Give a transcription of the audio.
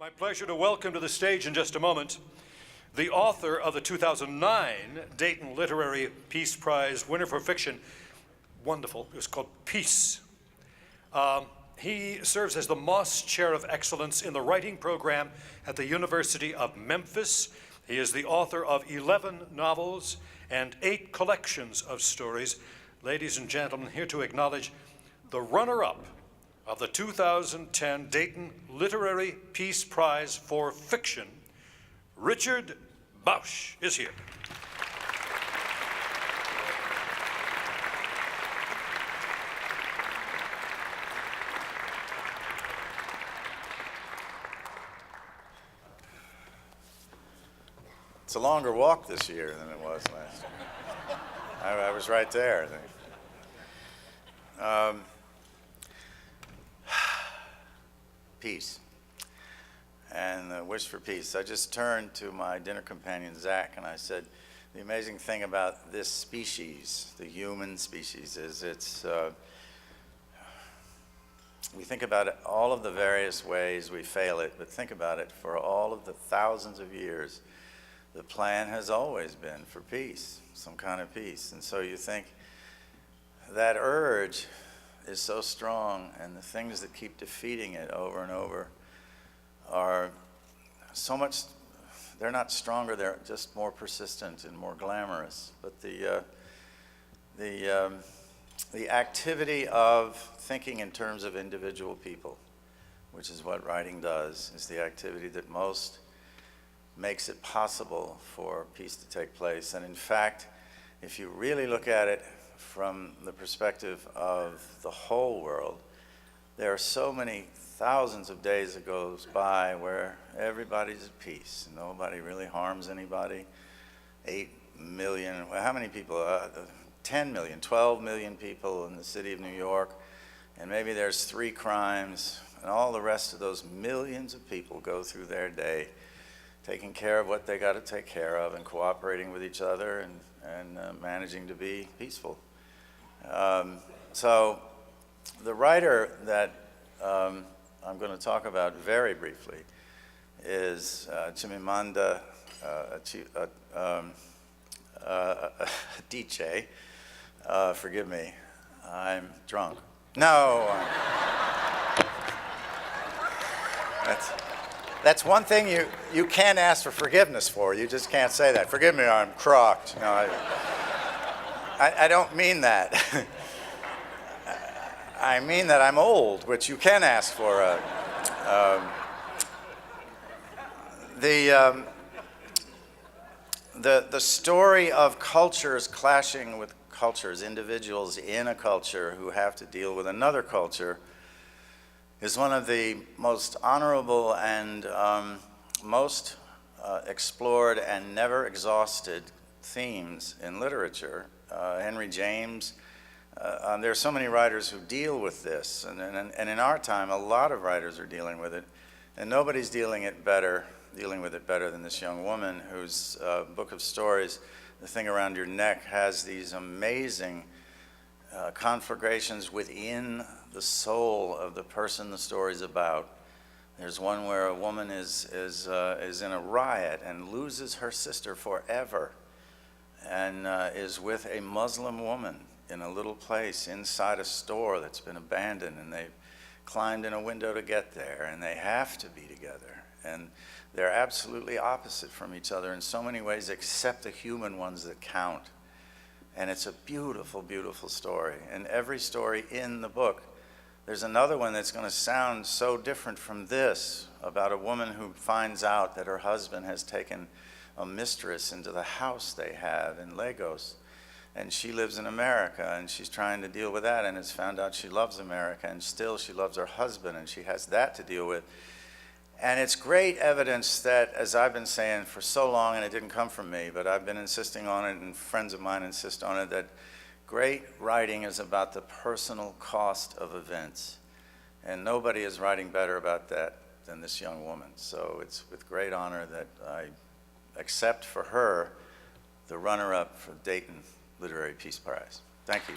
My pleasure to welcome to the stage in just a moment the author of the 2009 Dayton Literary Peace Prize winner for fiction. Wonderful. It was called Peace. He serves as the Moss Chair of Excellence in the Writing Program at the University of Memphis. He is the author of 11 novels and 8 collections of stories. Ladies and gentlemen, here to acknowledge the runner-up of the 2010 Dayton Literary Peace Prize for Fiction, Richard Bausch is here. It's a longer walk this year than it was last year. I was right there. Peace and the wish for peace. I just turned to my dinner companion, Zach, and I said, the amazing thing about this species, the human species, is we think about it, all of the various ways we fail it, but think about it, for all of the thousands of years, the plan has always been for peace, some kind of peace. And so you think that urge is so strong, and the things that keep defeating it over and over are so much, they're not stronger, they're just more persistent and more glamorous. But the activity of thinking in terms of individual people, which is what writing does, is the activity that most makes it possible for peace to take place. And in fact, if you really look at it from the perspective of the whole world, there are so many thousands of days that goes by where everybody's at peace and nobody really harms anybody. 8 million, well, how many people? 10 million, 12 million people in the city of New York, and maybe there's 3 crimes, and all the rest of those millions of people go through their day taking care of what they got to take care of and cooperating with each other and managing to be peaceful. So the writer that I'm going to talk about very briefly is Chimamanda Adichie. Forgive me, I'm drunk. No. That's one thing you can't ask for forgiveness for. You just can't say that. Forgive me, I'm crocked. No, I don't mean that. I mean that I'm old, which you can ask for. The story of cultures clashing with cultures, individuals in a culture who have to deal with another culture, is one of the most honorable and most explored and never exhausted themes in literature. Henry James, there are so many writers who deal with this, and in our time, a lot of writers are dealing with it, and nobody's dealing with it better than this young woman whose book of stories, The Thing Around Your Neck, has these amazing conflagrations within the soul of the person the story's about. There's one where a woman is in a riot and loses her sister forever, and is with a Muslim woman in a little place inside a store that's been abandoned, and they've climbed in a window to get there, and they have to be together, and they're absolutely opposite from each other in so many ways except the human ones that count. And it's a beautiful, beautiful story. And every story in the book, there's another one that's going to sound so different from this, about a woman who finds out that her husband has taken a mistress into the house they have in Lagos. And she lives in America, and she's trying to deal with that, and it's found out she loves America, and still she loves her husband, and she has that to deal with. And it's great evidence that, as I've been saying for so long, and it didn't come from me, but I've been insisting on it, and friends of mine insist on it, that great writing is about the personal cost of events. And nobody is writing better about that than this young woman. So it's with great honor that I accept for her the runner-up for Dayton Literary Peace Prize. Thank you.